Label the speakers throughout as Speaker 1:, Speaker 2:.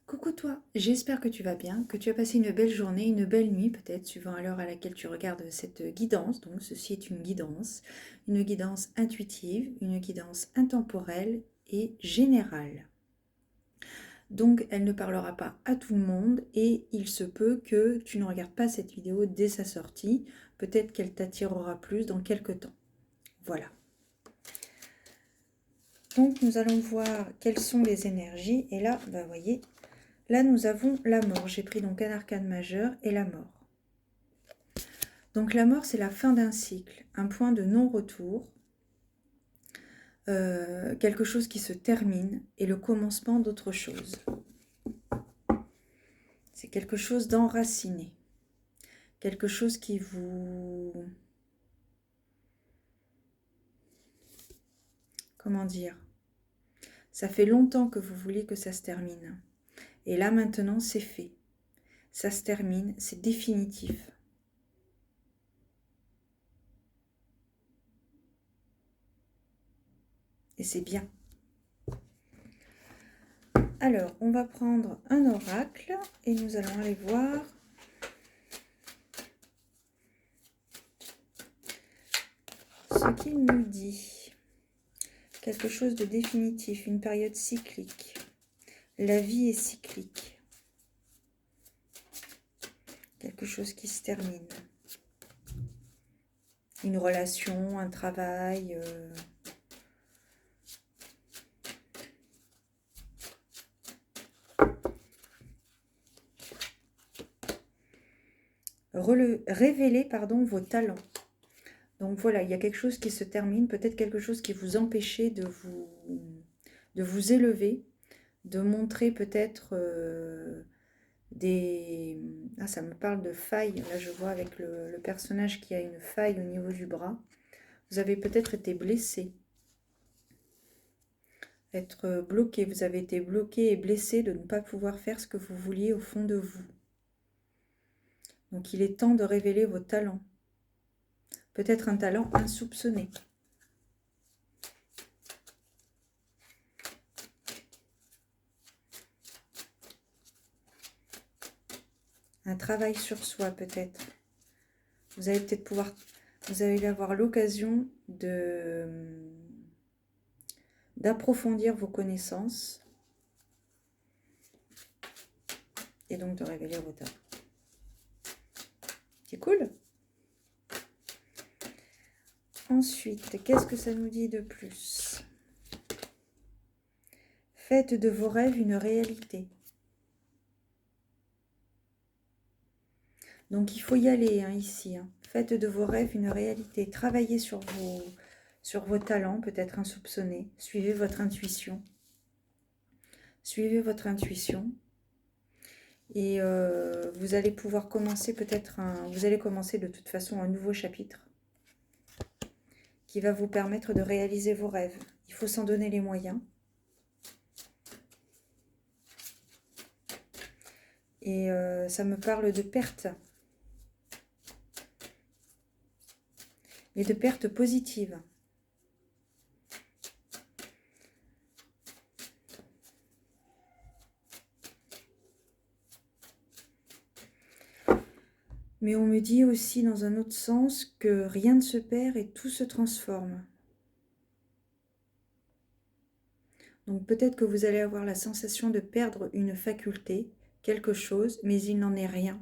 Speaker 1: Coucou toi, j'espère que tu vas bien, que tu as passé une belle journée, une belle nuit peut-être, suivant à l'heure à laquelle tu regardes cette guidance. Donc ceci est une guidance intuitive, une guidance intemporelle et générale. Donc elle ne parlera pas à tout le monde et il se peut que tu ne regardes pas cette vidéo dès sa sortie. Peut-être qu'elle t'attirera plus dans quelques temps. Voilà. Donc nous allons voir quelles sont les énergies et là, vous voyez, là, nous avons la mort. J'ai pris donc un arcane majeur et la mort. Donc la mort, c'est la fin d'un cycle, un point de non-retour, quelque chose qui se termine et le commencement d'autre chose. C'est quelque chose d'enraciné, quelque chose qui vous... Comment dire? Ça fait longtemps que vous voulez que ça se termine. Et là, maintenant, c'est fait. Ça se termine, c'est définitif. Et c'est bien. Alors, on va prendre un oracle et nous allons aller voir ce qu'il nous dit. Quelque chose de définitif, une période cyclique. La vie est cyclique. Quelque chose qui se termine. Une relation, un travail... Révéler vos talents. Donc voilà, il y a quelque chose qui se termine, peut-être quelque chose qui vous empêchait de vous élever, de montrer peut-être des... Ah, ça me parle de failles. Là, je vois avec le personnage qui a une faille au niveau du bras. Vous avez peut-être été blessé. Être bloqué. Vous avez été bloqué et blessé de ne pas pouvoir faire ce que vous vouliez au fond de vous. Donc, il est temps de révéler vos talents. Peut-être un talent insoupçonné. Un travail sur soi, peut-être. Vous allez peut-être pouvoir... Vous allez avoir l'occasion d'approfondir vos connaissances et donc de révéler vos talents. C'est cool. Ensuite, qu'est-ce que ça nous dit de plus? Faites de vos rêves une réalité. Donc il faut y aller ici. Faites de vos rêves une réalité. Travaillez sur vos talents, peut-être insoupçonnés. Suivez votre intuition. Suivez votre intuition. Et vous allez pouvoir commencer peut-être vous allez commencer de toute façon un nouveau chapitre qui va vous permettre de réaliser vos rêves. Il faut s'en donner les moyens. Et ça me parle de perte. Et de perte positive. Mais on me dit aussi dans un autre sens que rien ne se perd et tout se transforme. Donc peut-être que vous allez avoir la sensation de perdre une faculté, quelque chose, mais il n'en est rien.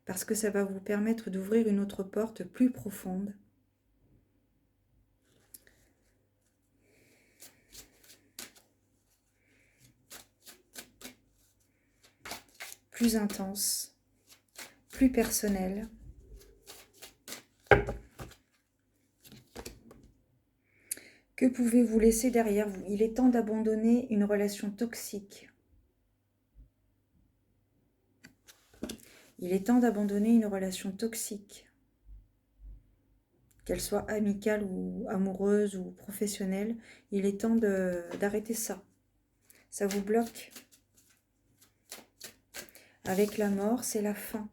Speaker 1: Parce que ça va vous permettre d'ouvrir une autre porte plus profonde. Plus intense, plus personnelle. Que pouvez-vous laisser derrière vous? Il est temps d'abandonner une relation toxique. Il est temps d'abandonner une relation toxique. Qu'elle soit amicale ou amoureuse ou professionnelle, il est temps d'arrêter ça. Ça vous bloque. Avec la mort, c'est la fin.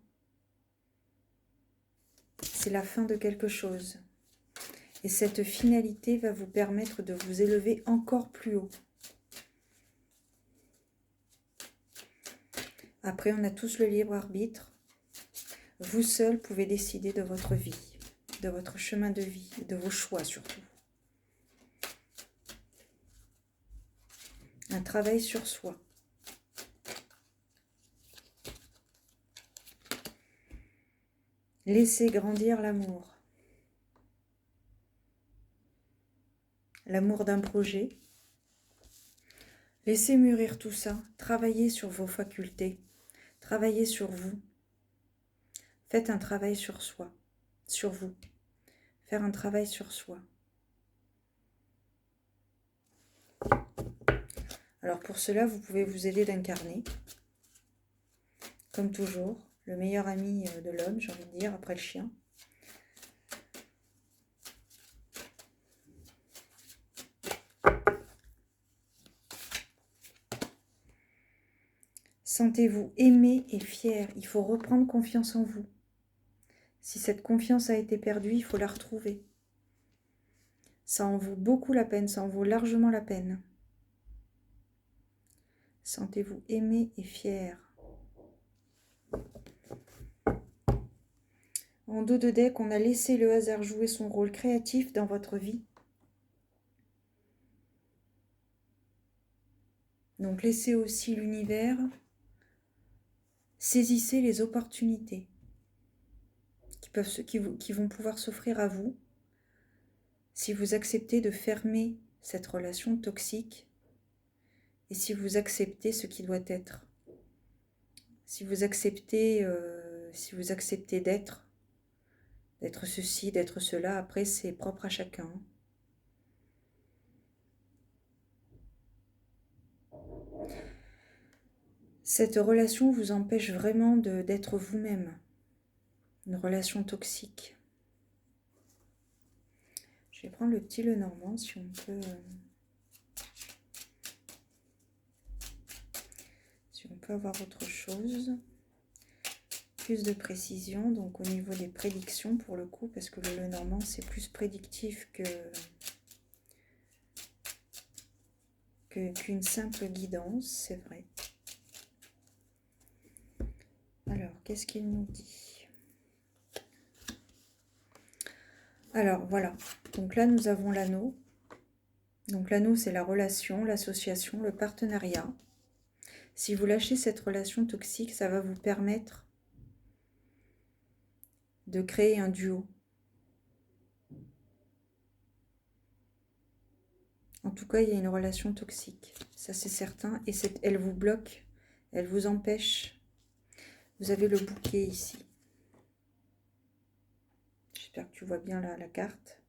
Speaker 1: C'est la fin de quelque chose. Et cette finalité va vous permettre de vous élever encore plus haut. Après, on a tous le libre arbitre. Vous seul pouvez décider de votre vie, de votre chemin de vie, de vos choix surtout. Un travail sur soi. Laissez grandir l'amour. L'amour d'un projet. Laissez mûrir tout ça. Travaillez sur vos facultés. Travaillez sur vous. Faites un travail sur soi, sur vous. Faire un travail sur soi. Alors pour cela, vous pouvez vous aider d'un carnet. Comme toujours, le meilleur ami de l'homme, j'ai envie de dire, après le chien. Sentez-vous aimé et fier. Il faut reprendre confiance en vous. Si cette confiance a été perdue, il faut la retrouver. Ça en vaut beaucoup la peine, ça en vaut largement la peine. Sentez-vous aimé et fier. En dos de deck, on a laissé le hasard jouer son rôle créatif dans votre vie. Donc laissez aussi l'univers. Saisissez les opportunités qui vont pouvoir s'offrir à vous si vous acceptez de fermer cette relation toxique et si vous acceptez ce qui doit être. Si vous acceptez d'être ceci, d'être cela, après c'est propre à chacun. Cette relation vous empêche vraiment d'être vous-même. Une relation toxique. Je vais prendre le petit Lenormand si on peut... si on peut avoir autre chose. Plus de précision, donc au niveau des prédictions pour le coup, parce que le Lenormand c'est plus prédictif qu'une simple guidance, c'est vrai. Alors, qu'est-ce qu'il nous dit? Alors, voilà. Donc là, nous avons l'anneau. Donc l'anneau, c'est la relation, l'association, le partenariat. Si vous lâchez cette relation toxique, ça va vous permettre de créer un duo. En tout cas, il y a une relation toxique. Ça, c'est certain. Et elle vous bloque, elle vous empêche. Vous avez le bouquet ici. J'espère que tu vois bien la carte.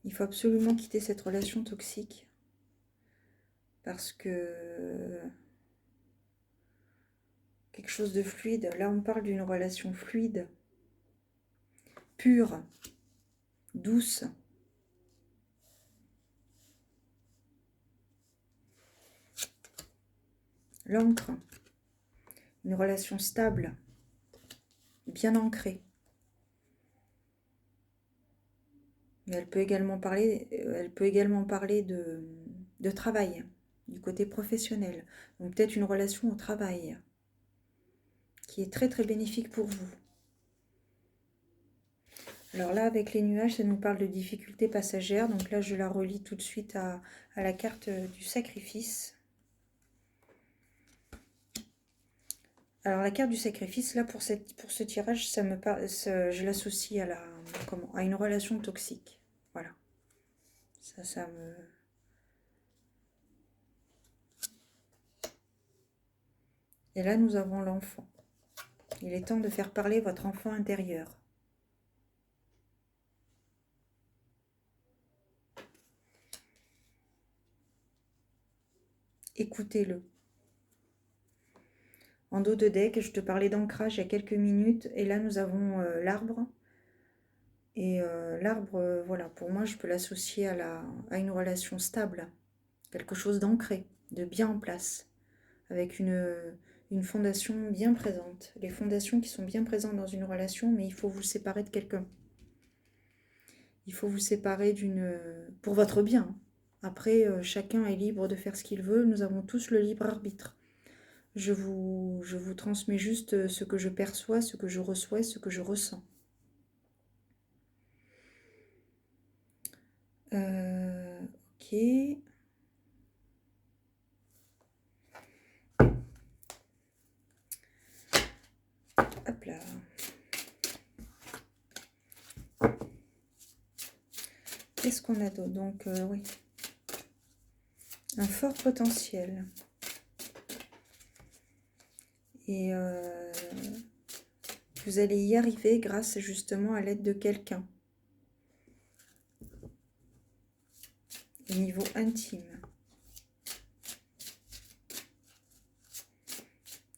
Speaker 1: Il faut absolument quitter cette relation toxique. Parce que quelque chose de fluide. Là, on parle d'une relation fluide, pure, douce. L'encre. Une relation stable, bien ancrée. Mais elle peut également parler de travail, du côté professionnel. Donc peut-être une relation au travail qui est très très bénéfique pour vous. Alors là, avec les nuages, ça nous parle de difficultés passagères. Donc là, je la relie tout de suite à la carte du sacrifice. Alors la carte du sacrifice, là, pour ce tirage, je l'associe à une relation toxique. Voilà. Ça me... Et là, nous avons l'enfant. Il est temps de faire parler votre enfant intérieur. Écoutez-le. En dos de deck, je te parlais d'ancrage il y a quelques minutes. Et là, nous avons l'arbre. Et l'arbre, voilà, pour moi, je peux l'associer à une relation stable. Quelque chose d'ancré, de bien en place. Avec une fondation bien présente. Les fondations qui sont bien présentes dans une relation, mais il faut vous séparer de quelqu'un. Il faut vous séparer pour votre bien. Après, chacun est libre de faire ce qu'il veut. Nous avons tous le libre arbitre. Je vous transmets juste ce que je perçois, ce que je reçois, ce que je ressens. Ok. Hop là. Qu'est-ce qu'on a d'autre? Donc, oui. Un fort potentiel. Et vous allez y arriver grâce justement à l'aide de quelqu'un. Au niveau intime.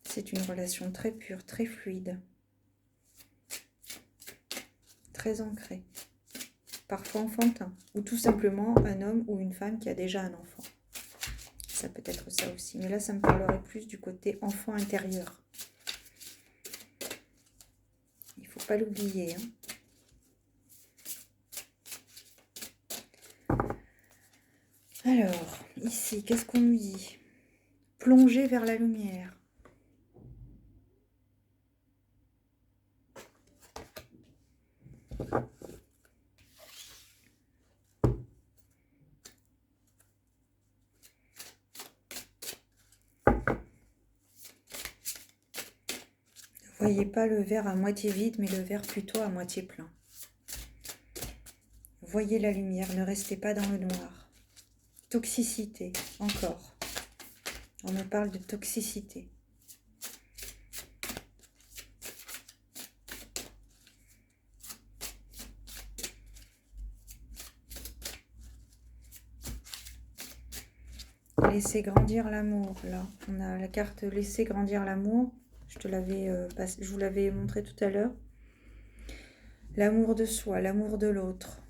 Speaker 1: C'est une relation très pure, très fluide. Très ancrée. Parfois enfantin. Ou tout simplement un homme ou une femme qui a déjà un enfant. Ça peut être ça aussi. Mais là, ça me parlerait plus du côté enfant intérieur. Il ne faut pas l'oublier. Alors, ici, qu'est-ce qu'on nous dit? Plonger vers la lumière. Ne voyez pas le verre à moitié vide, mais le verre plutôt à moitié plein. Voyez la lumière, ne restez pas dans le noir. Toxicité, encore. On me parle de toxicité. Laissez grandir l'amour, là. On a la carte laisser grandir l'amour. Je vous l'avais montré tout à l'heure. L'amour de soi, l'amour de l'autre.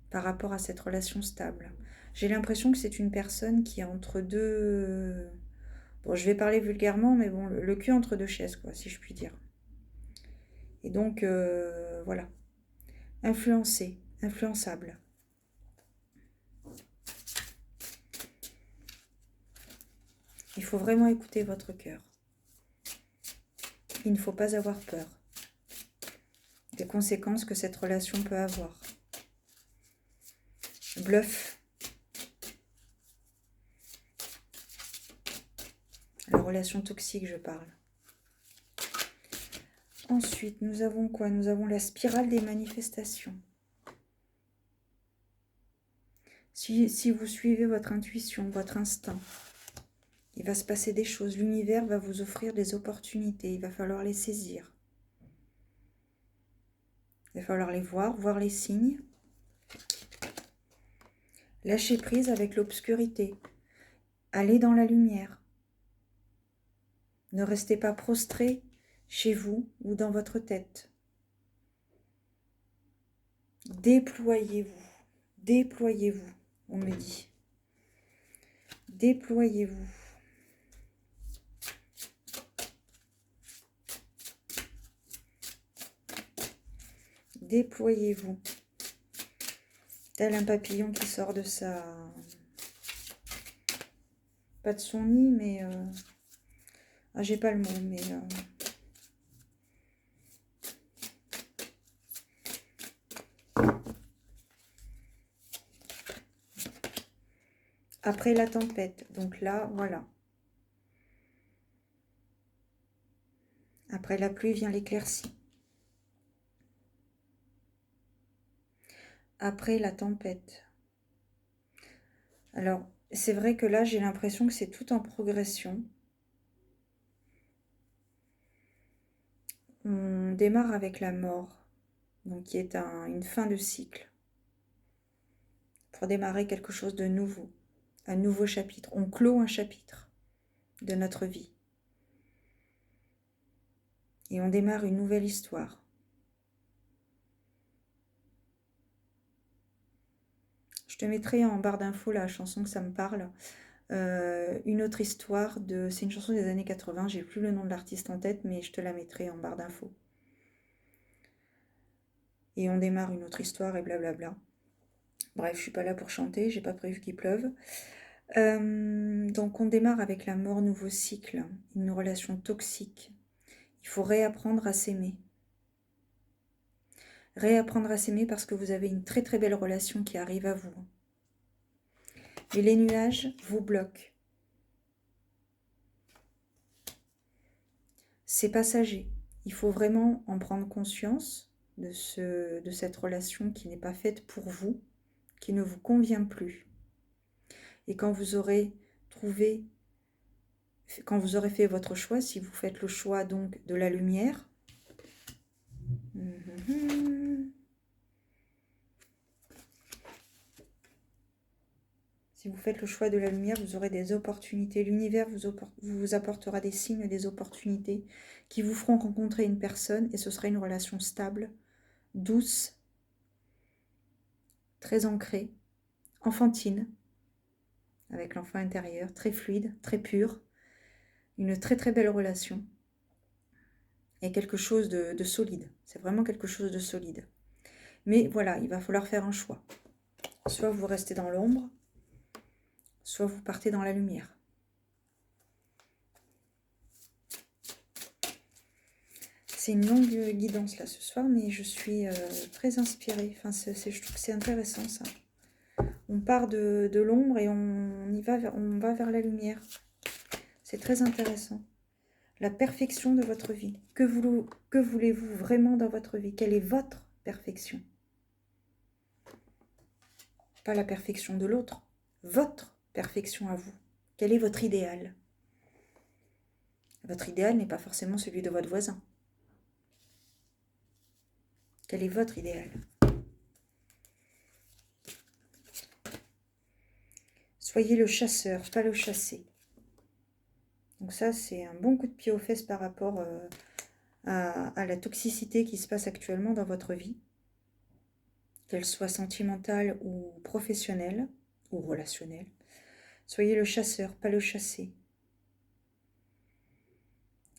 Speaker 1: Par rapport à cette relation stable. J'ai l'impression que c'est une personne qui est entre deux... Bon, je vais parler vulgairement, mais bon, le cul entre deux chaises, quoi, si je puis dire. Et donc, voilà. Influencé, influençable. Il faut vraiment écouter votre cœur. Il ne faut pas avoir peur des conséquences que cette relation peut avoir. Bluff. La relation toxique, je parle. Ensuite, nous avons quoi? Nous avons la spirale des manifestations. Si vous suivez votre intuition, votre instinct, il va se passer des choses. L'univers va vous offrir des opportunités. Il va falloir les saisir. Il va falloir les voir les signes. Lâcher prise avec l'obscurité. Allez dans la lumière. Ne restez pas prostré chez vous ou dans votre tête. Déployez-vous. Déployez-vous, on me dit. Déployez-vous. Déployez-vous. Tel un papillon qui sort de sa... Pas de son nid, mais... Ah, j'ai pas le mot, mais... Après la tempête. Donc là, voilà. Après la pluie vient l'éclaircie. Après la tempête. Alors, c'est vrai que là, j'ai l'impression que c'est tout en progression. On démarre avec la mort, donc qui est une fin de cycle. Pour démarrer quelque chose de nouveau, un nouveau chapitre. On clôt un chapitre de notre vie. Et on démarre une nouvelle histoire. Je te mettrai en barre d'infos la chanson que ça me parle. Une autre histoire de... C'est une chanson des années 80, j'ai plus le nom de l'artiste en tête, mais je te la mettrai en barre d'infos. Et on démarre une autre histoire et blablabla. Bref, je suis pas là pour chanter, j'ai pas prévu qu'il pleuve. Donc on démarre avec la mort, nouveau cycle, une relation toxique. Il faut réapprendre à s'aimer. Réapprendre à s'aimer parce que vous avez une très très belle relation qui arrive à vous. Et les nuages vous bloquent. C'est passager. Il faut vraiment en prendre conscience de cette relation qui n'est pas faite pour vous, qui ne vous convient plus. Et quand vous aurez trouvé, quand vous aurez fait votre choix, si vous faites le choix donc de la lumière, si vous faites le choix de la lumière, vous aurez des opportunités. L'univers vous apportera des signes, des opportunités qui vous feront rencontrer une personne et ce sera une relation stable, douce, très ancrée, enfantine, avec l'enfant intérieur, très fluide, très pur, une très très belle relation et quelque chose de solide. C'est vraiment quelque chose de solide. Mais voilà, il va falloir faire un choix. Soit vous restez dans l'ombre, soit vous partez dans la lumière. C'est une longue guidance là ce soir, mais je suis très inspirée. Enfin, je trouve que c'est intéressant ça. On part de l'ombre et on va vers la lumière. C'est très intéressant. La perfection de votre vie. Que voulez-vous vraiment dans votre vie? Quelle est votre perfection? Pas la perfection de l'autre. Votre perfection à vous. Quel est votre idéal? Votre idéal n'est pas forcément celui de votre voisin. Quel est votre idéal? Soyez le chasseur, pas le chassé. Donc ça, c'est un bon coup de pied aux fesses par rapport à la toxicité qui se passe actuellement dans votre vie, qu'elle soit sentimentale ou professionnelle ou relationnelle. Soyez le chasseur, pas le chassé.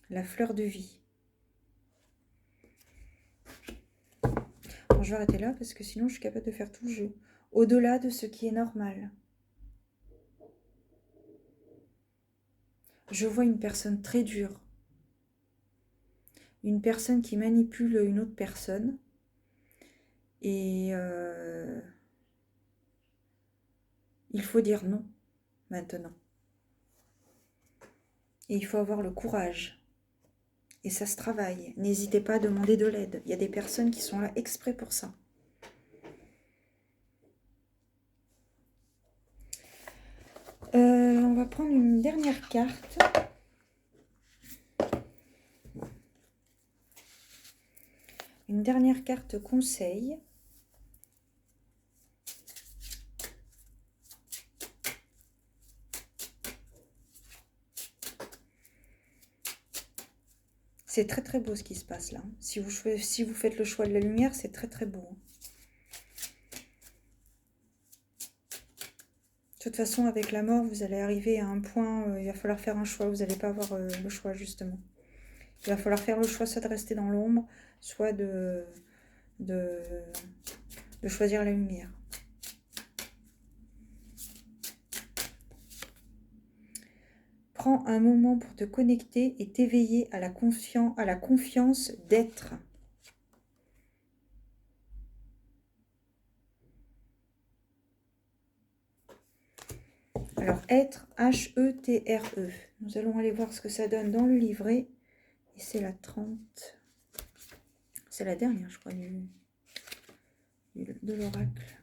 Speaker 1: La fleur de vie. Bon, je vais arrêter là parce que sinon je suis capable de faire tout le jeu. Au-delà de ce qui est normal. Je vois une personne très dure. Une personne qui manipule une autre personne. Et il faut dire non maintenant. Et il faut avoir le courage. Et ça se travaille. N'hésitez pas à demander de l'aide. Il y a des personnes qui sont là exprès pour ça. On va prendre une dernière carte. Une dernière carte conseil. C'est très très beau ce qui se passe là. Si vous faites le choix de la lumière, c'est très très beau. De toute façon, avec la mort, vous allez arriver à un point, il va falloir faire un choix. Vous n'allez pas avoir le choix justement. Il va falloir faire le choix soit de rester dans l'ombre, soit de choisir la lumière. Prends un moment pour te connecter et t'éveiller à la confiance d'être. Alors, être, H-E-T-R-E. Nous allons aller voir ce que ça donne dans le livret. Et c'est la 30. C'est la dernière, je crois, de l'oracle.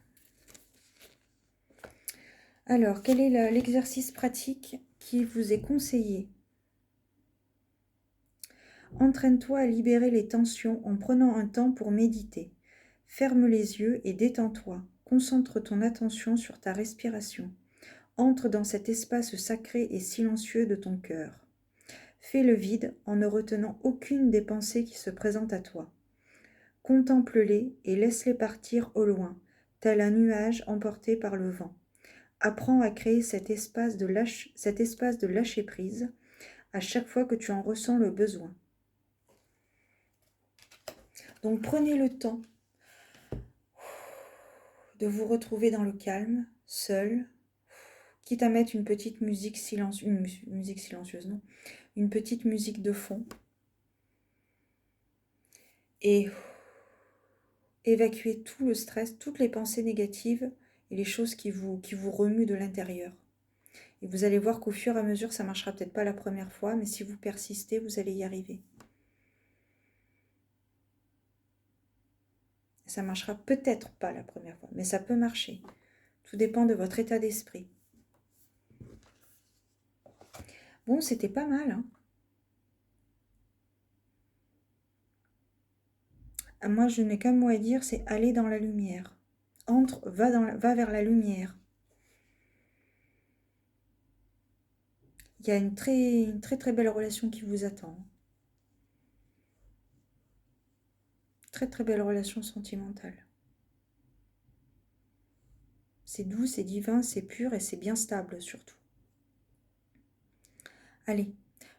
Speaker 1: Alors, quel est l'exercice pratique qui vous est conseillé? Entraîne-toi à libérer les tensions en prenant un temps pour méditer. Ferme les yeux et détends-toi. Concentre ton attention sur ta respiration. Entre dans cet espace sacré et silencieux de ton cœur. Fais le vide en ne retenant aucune des pensées qui se présentent à toi. Contemple-les et laisse-les partir au loin, tel un nuage emporté par le vent. Apprends à créer cet espace de lâcher prise à chaque fois que tu en ressens le besoin. Donc prenez le temps de vous retrouver dans le calme, seul, quitte à mettre une petite musique silencieuse, une musique silencieuse, non, une petite musique de fond, et évacuer tout le stress, toutes les pensées négatives et les choses qui vous remuent de l'intérieur. Et vous allez voir qu'au fur et à mesure, ça marchera peut-être pas la première fois, mais si vous persistez, vous allez y arriver. Ça marchera peut-être pas la première fois, mais ça peut marcher. Tout dépend de votre état d'esprit. Bon, c'était pas mal, hein. Moi, je n'ai qu'un mot à dire, c'est aller dans la lumière. Va vers la lumière. Il y a une très très belle relation qui vous attend. Très très belle relation sentimentale. C'est doux, c'est divin, c'est pur et c'est bien stable surtout. Allez,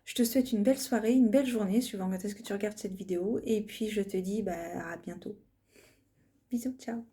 Speaker 1: je te souhaite une belle soirée, une belle journée, suivant quand est-ce que tu regardes cette vidéo. Et puis je te dis à bientôt. Bisous, ciao.